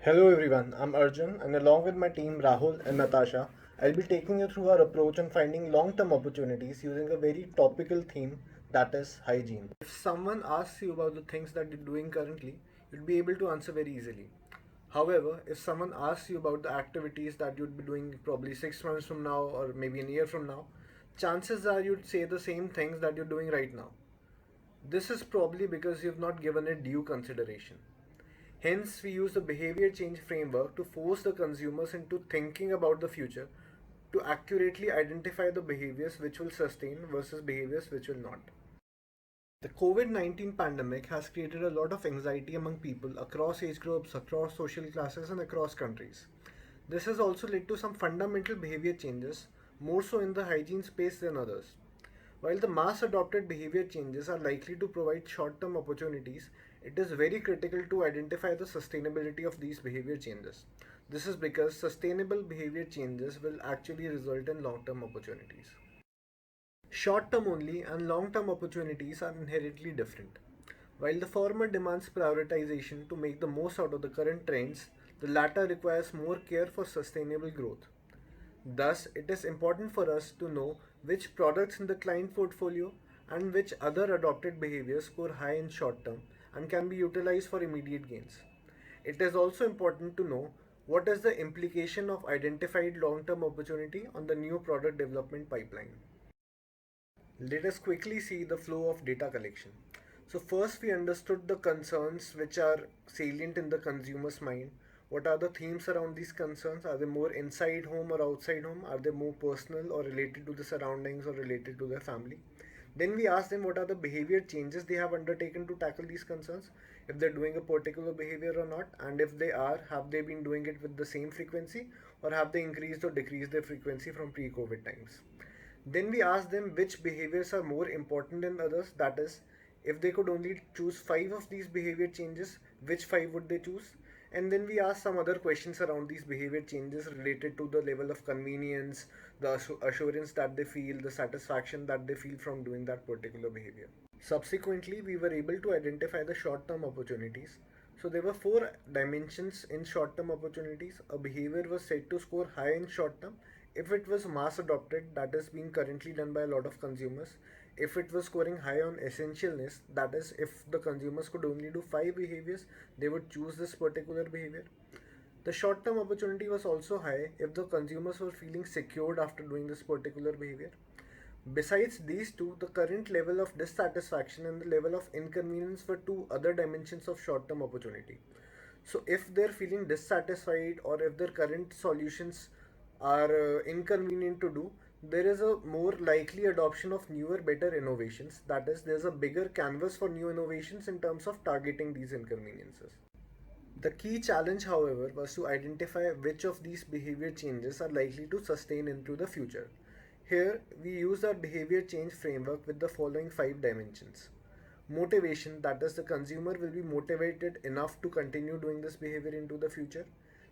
Hello everyone, I'm Arjun and along with my team Rahul and Natasha, I'll be taking you through our approach on finding long-term opportunities using a very topical theme that is hygiene. If someone asks you about the things that you're doing currently, you'll be able to answer very easily. However, if someone asks you about the activities that you'd be doing probably 6 months from now or maybe a year from now, chances are you'd say the same things that you're doing right now. This is probably because you've not given it due consideration. Hence, we use the behavior change framework to force the consumers into thinking about the future to accurately identify the behaviors which will sustain versus behaviors which will not. The COVID 19 pandemic has created a lot of anxiety among people across age groups, across social classes, and across countries. This has also led to some fundamental behavior changes, more so in the hygiene space than others. While the mass adopted behavior changes are likely to provide short term opportunities, it is very critical to identify the sustainability of these behavior changes. This is because sustainable behavior changes will actually result in long term opportunities. Short term only and long term opportunities are inherently different. While the former demands prioritization to make the most out of the current trends, the latter requires more care for sustainable growth. Thus, it is important for us to know which products in the client portfolio and which other adopted behaviors score high in short term and can be utilized for immediate gains. It is also important to know what is the implication of identified long term opportunity on the new product development pipeline. Let us quickly see the flow of data collection. So first we understood the concerns which are salient in the consumer's mind. What are the themes around these concerns? Are they more inside home or outside home? Are they more personal or related to the surroundings or related to their family? Then we ask them what are the behavior changes they have undertaken to tackle these concerns, if they're doing a particular behavior or not, and if they are, have they been doing it with the same frequency or have they increased or decreased their frequency from pre-COVID times. Then we ask them which behaviors are more important than others. That is, if they could only choose five of these behavior changes, which five would they choose? And then we ask some other questions around these behavior changes related to the level of convenience, the assurance that they feel, the satisfaction that they feel from doing that particular behavior. Subsequently, we were able to identify the short term opportunities. So there were four dimensions in short term opportunities. A behavior was said to score high in short term if it was mass adopted, that is being currently done by a lot of consumers. If it was scoring high on essentialness, that is if the consumers could only do five behaviors, they would choose this particular behavior. The short term opportunity was also high if the consumers were feeling secured after doing this particular behavior. Besides these two, the current level of dissatisfaction and the level of inconvenience were two other dimensions of short term opportunity. So, if they're feeling dissatisfied or if their current solutions are inconvenient to do, there is a more likely adoption of newer, better innovations. That is, there's a bigger canvas for new innovations in terms of targeting these inconveniences. The key challenge, however, was to identify which of these behavior changes are likely to sustain into the future. Here, we use our behavior change framework with the following five dimensions. Motivation, that is, the consumer will be motivated enough to continue doing this behavior into the future.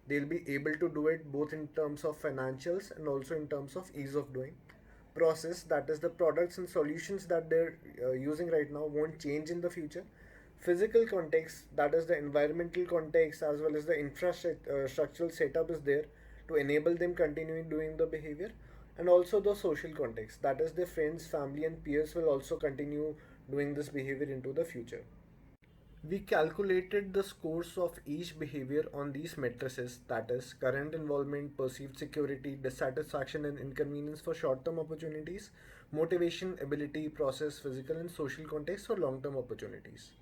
They'll be able to do it both in terms of financials and also in terms of ease of doing. Process, that is, the products and solutions that they're using right now won't change in the future. Physical context, that is the environmental context as well as the infrastructural setup is there to enable them continuing doing the behavior, and also the social context, that is their friends, family, and peers will also continue doing this behavior into the future. We calculated the scores of each behavior on these matrices, that is, current involvement, perceived security, dissatisfaction, and inconvenience for short term opportunities, motivation, ability, process, physical, and social context for long term opportunities.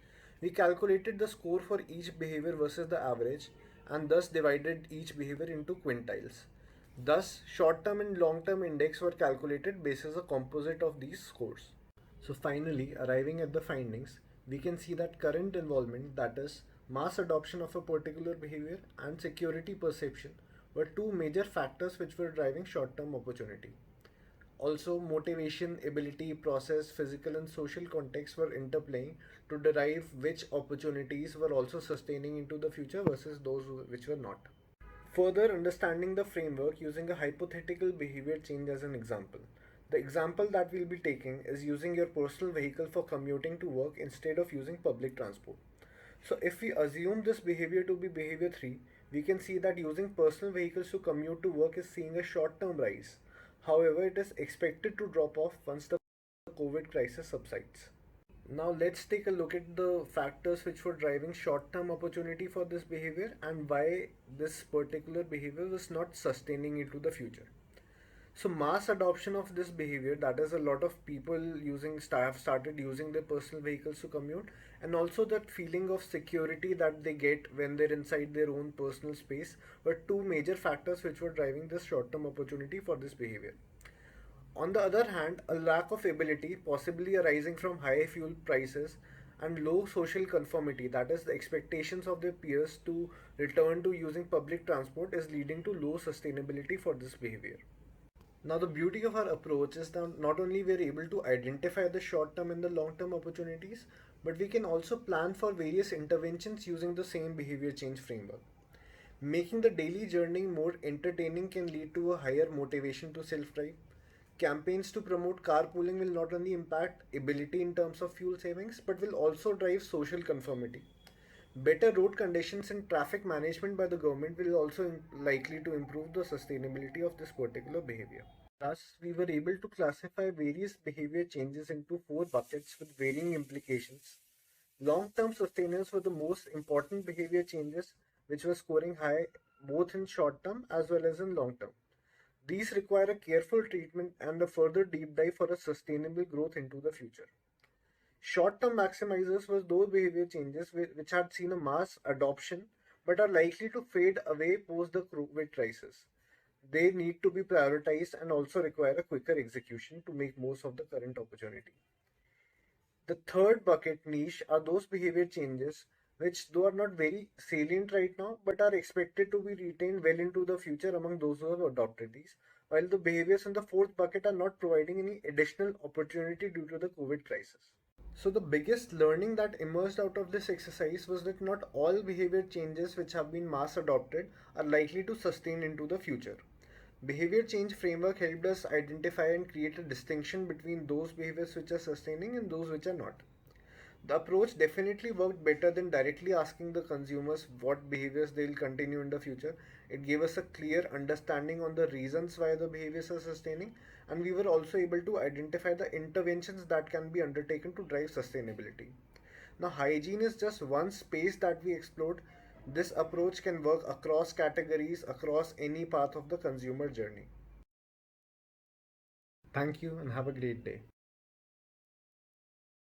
We calculated the score for each behavior versus the average and thus divided each behavior into quintiles. Thus, short term and long term index were calculated based as a composite of these scores. So finally, arriving at the findings, we can see that current involvement, that is, mass adoption of a particular behavior, and security perception were two major factors which were driving short term opportunity. Also, motivation, ability, process, physical, and social context were interplaying to derive which opportunities were also sustaining into the future versus those which were not. Further understanding the framework using a hypothetical behavior change as an example. The example that we'll be taking is using your personal vehicle for commuting to work instead of using public transport. So if we assume this behavior to be behavior 3, we can see that using personal vehicles to commute to work is seeing a short term rise. However, it is expected to drop off once the COVID crisis subsides. Now, let's take a look at the factors which were driving short term opportunity for this behavior and why this particular behavior was not sustaining into the future. So mass adoption of this behavior, that is a lot of people have started using their personal vehicles to commute, and also that feeling of security that they get when they're inside their own personal space were two major factors which were driving this short-term opportunity for this behavior. On the other hand, a lack of ability, possibly arising from high fuel prices and low social conformity, that is, the expectations of their peers to return to using public transport, is leading to low sustainability for this behavior. Now, the beauty of our approach is that not only we are able to identify the short term and the long term opportunities, but we can also plan for various interventions using the same behavior change framework. Making the daily journey more entertaining can lead to a higher motivation to self drive. Campaigns to promote carpooling will not only impact ability in terms of fuel savings, but will also drive social conformity. Better road conditions and traffic management by the government will also likely to improve the sustainability of this particular behavior. Thus, we were able to classify various behavior changes into four buckets with varying implications. Long-term sustainers were the most important behavior changes which were scoring high both in short term as well as in long term. These require a careful treatment and a further deep dive for a sustainable growth into the future. Short-term maximizers were those behavior changes which had seen a mass adoption but are likely to fade away post the COVID crisis. They need to be prioritized and also require a quicker execution to make most of the current opportunity. The third bucket niche are those behavior changes which, though are not very salient right now, but are expected to be retained well into the future among those who have adopted these, while the behaviors in the fourth bucket are not providing any additional opportunity due to the COVID crisis. So, the biggest learning that emerged out of this exercise was that not all behavior changes which have been mass adopted are likely to sustain into the future. Behavior change framework helped us identify and create a distinction between those behaviors which are sustaining and those which are not. The approach definitely worked better than directly asking the consumers what behaviors they will continue in the future. It gave us a clear understanding on the reasons why the behaviors are sustaining, and we were also able to identify the interventions that can be undertaken to drive sustainability. Now, hygiene is just one space that we explored. This approach can work across categories, across any path of the consumer journey. Thank you and have a great day.